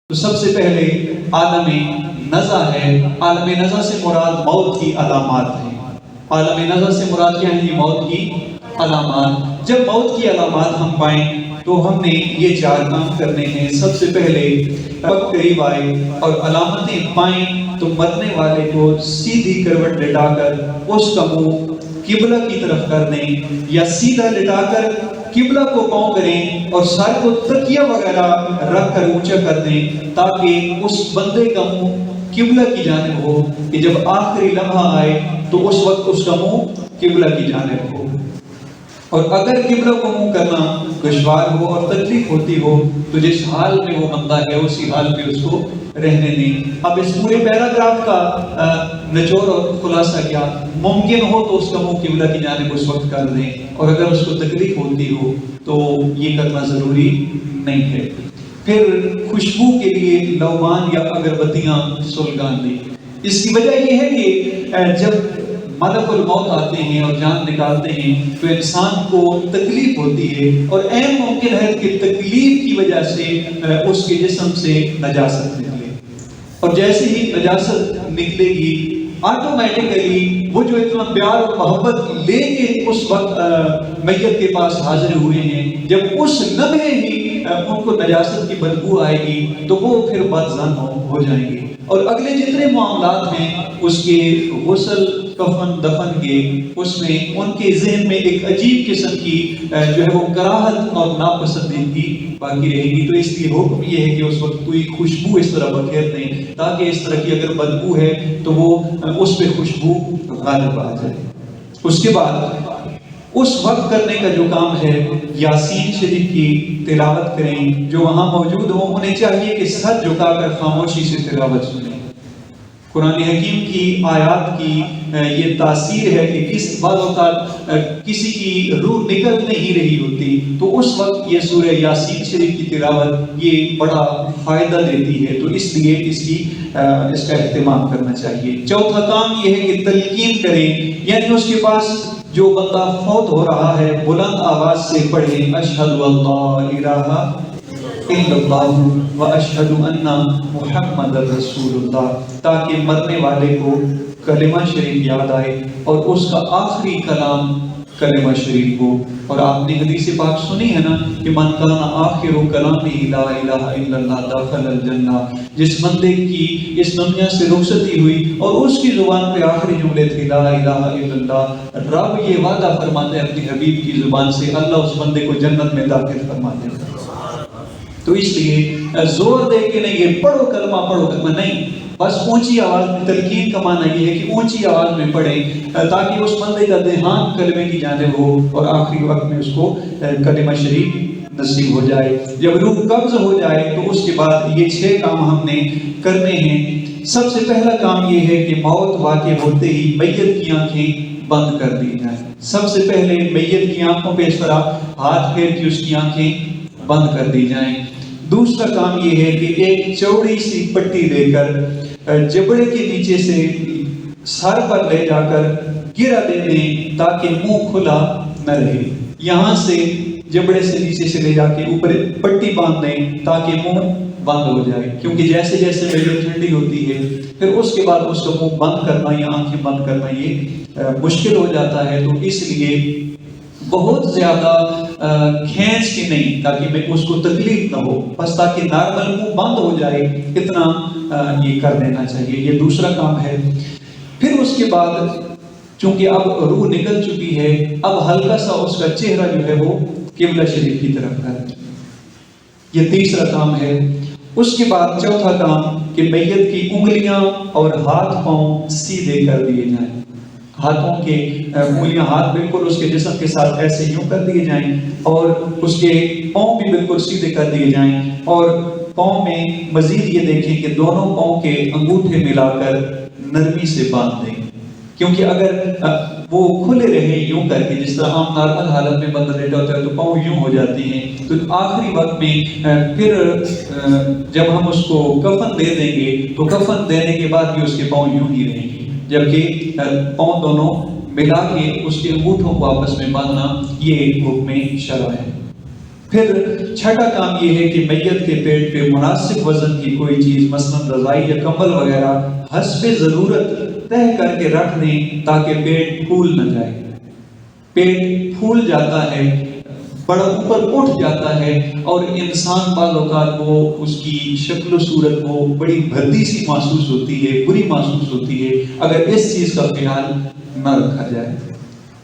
تو سب سے پہلے عالم نزع ہے۔ عالم نزع سے مراد موت کی علامات ہیں۔ عالم نزع سے مراد کیا ہے؟ موت کی علامات۔ جب موت کی علامات ہم پائیں تو ہم نے یہ 4 کام کرنے ہیں۔ سب سے پہلے وقت قریب آئے اور علامتیں پائیں تو مرنے والے کو سیدھی کروٹ لٹا کر اس کا منہ قبلہ کی طرف کر دیں، یا سیدھا لٹا کر قبلہ کو پاؤں کریں اور سر کو تکیہ وغیرہ رکھ کر اونچا کر دیں، تاکہ اس بندے کا منہ قبلہ کی جانب ہو کہ جب آخری لمحہ آئے تو اس وقت اس کا منہ قبلہ کی جانب ہو۔ اور اگر قبلہ کو منہ کرنا دشوار ہو اور تکلیف ہوتی ہو تو جس حال میں وہ بندہ ہے اسی حال میں اس کو رہنے دیں۔ اب اس پورے پیراگراف کا نچوڑ اور خلاصہ کیا؟ ممکن ہو تو اس کا منہ قبلہ کی جانب اس وقت کر دیں، اور اگر اس کو تکلیف ہوتی ہو تو یہ کرنا ضروری نہیں ہے۔ پھر خوشبو کے لیے لوبان یا اگربتیاں سلگان دیں۔ اس کی وجہ یہ ہے کہ جب ملک الموت آتے ہیں اور جان نکالتے ہیں تو انسان کو تکلیف ہوتی ہے، اور عین ممکن ہے کہ تکلیف کی وجہ سے اس کے جسم سے نجاست نکلے، اور جیسے ہی نجاست نکلے گی آٹومیٹکلی وہ جو اتنا پیار اور محبت لے کے اس وقت میت کے پاس حاضر ہوئے ہیں، جب اس لمحے ہی ان کو نجاست کی بدبو آئے گی تو وہ پھر بدظن ہو جائیں گے۔ اور اگلے جتنے معاملات ہیں اس کے غسل، کفن، دفن کے، اس میں ان کے ذہن میں ایک عجیب قسم کی جو ہے وہ کراہت اور ناپسندیدگی باقی رہے گی۔ تو اس لیے حکم یہ ہے کہ اس وقت کوئی خوشبو اس طرح بکھیر دیں تاکہ اس طرح کی اگر بدبو ہے تو وہ اس پہ خوشبو غالب آ جائے۔ اس کے بعد اس وقت کرنے کا جو کام ہے، یاسین شریف کی تلاوت کریں۔ جو وہاں موجود ہوں انہیں چاہیے کہ سر جھکا کر خاموشی سے تلاوت سنیں۔ قرآن حکیم کی آیات کی یہ تاثیر ہے کہ بعض اوقات کسی کی روح نکل نہیں رہی ہوتی تو اس وقت یہ سورہ یاسین شریف کی تلاوت یہ بڑا فائدہ دیتی ہے، تو اس لیے اس کا اہتمام کرنا چاہیے۔ چوتھا کام یہ ہے کہ تلقین کریں، یعنی اس کے پاس جو بندہ فوت ہو رہا ہے بلند آواز سے پڑھیں، اشہد اللہ الہ الا اللہ و اشہد ان محمد رسول اللہ، تاکہ مرنے والے کو کلمہ شریف یاد آئے اور اس کا آخری کلام کلمہ شریف ہو۔ اور آپ نے حدیث پاک سنی ہے نا کہ من کان آخر کلامہ لا الہ الا اللہ دخل الجنہ، جس بندے کی اس دنیا سے رخصتی ہوئی اور اس کی زبان پہ آخری جملے تھے لا الہ الا اللہ، رب یہ وعدہ فرماتے ہیں اپنی حبیب کی زبان سے اللہ اس بندے کو جنت میں داخل فرماتے ہیں۔ تو اس لیے زور دے کے نہیں کہ پڑھو کلمہ نہیں، بس اونچی آواز میں، تلقین کا معنی یہ ہے کہ اونچی آواز میں پڑھیں تاکہ اس بندے کا دھیان کلمے کی جانب ہو اور آخری وقت میں اس کو کلمہ شریف نصیب ہو جائے۔ جب روح قبض ہو جائے تو اس کے بعد یہ 6 کام ہم نے کرنے ہیں۔ سب سے پہلا کام یہ ہے کہ موت واقع ہوتے ہی میت کی آنکھیں بند کر دی جائیں۔ سب سے پہلے میت کی آنکھوں پہ اس طرح ہاتھ پھیر کے اس کی آنکھیں بند کر دی جائیں۔ دوسرا کام یہ ہے کہ ایک چوڑی سی پٹی لے کر جبڑے کے نیچے سے سر پر لے جا کر گرا دے دیں تاکہ منہ کھلا نہ رہے۔ یہاں سے جبڑے سے نیچے سے لے جا کے اوپر پٹی باندھ دیں تاکہ منہ بند ہو جائے، کیونکہ جیسے جیسے میت ٹھنڈی ہوتی ہے پھر اس کے بعد اس کا منہ بند کرنا یا آنکھیں بند کرنا یہ مشکل ہو جاتا ہے۔ تو اس لیے بہت زیادہ کھینچ کے نہیں تاکہ میں اس کو تکلیف نہ ہو، بس تاکہ نارمل منہ بند ہو جائے اتنا یہ کر دینا چاہیے۔ یہ دوسرا کام ہے۔ پھر اس کے بعد چونکہ اب روح نکل چکی ہے، اب ہلکا سا اس کا چہرہ جو ہے وہ قبلہ شریف کی طرف کر دیں۔ یہ تیسرا کام ہے۔ اس کے بعد چوتھا کام کہ میت کی انگلیاں اور ہاتھ پاؤں سیدھے کر دیے جائیں۔ ہاتھوں کے انگلیاں، ہاتھ بالکل اس کے جسم کے ساتھ ایسے یوں کر دیے جائیں اور اس کے پاؤں بھی بالکل سیدھے کر دیے جائیں، اور پاؤں میں مزید یہ دیکھیں کہ دونوں پاؤں کے انگوٹھے ملا کر نرمی سے باندھ دیں، کیونکہ اگر وہ کھلے رہے یوں کر کے جس طرح عام نارمل حالت میں بندہ لیٹا ہوتا ہے تو پاؤں یوں ہو جاتی ہیں، تو آخری وقت میں پھر جب ہم اس کو کفن دے دیں گے تو کفن دینے کے بعد بھی اس کے پاؤں یوں ہی رہیں گے، جبکہ پاؤں دونوں ملا کے اس کے انگوٹھوں کو آپس میں باندھنا یہ حکم شرع ہے۔ پھر چھٹا کام یہ ہے کہ میت کے پیٹ پہ مناسب وزن کی کوئی چیز مثلا رضائی یا کمبل وغیرہ حسب ضرورت طے کر کے رکھ دیں تاکہ پیٹ پھول نہ جائے. پیٹ پھول جاتا ہے، بڑا اوپر اٹھ جاتا ہے اور انسان بعض اوقات کو اس کی شکل و صورت کو بڑی بھدی سی محسوس ہوتی ہے، بری محسوس ہوتی ہے اگر اس چیز کا خیال نہ رکھا جائے.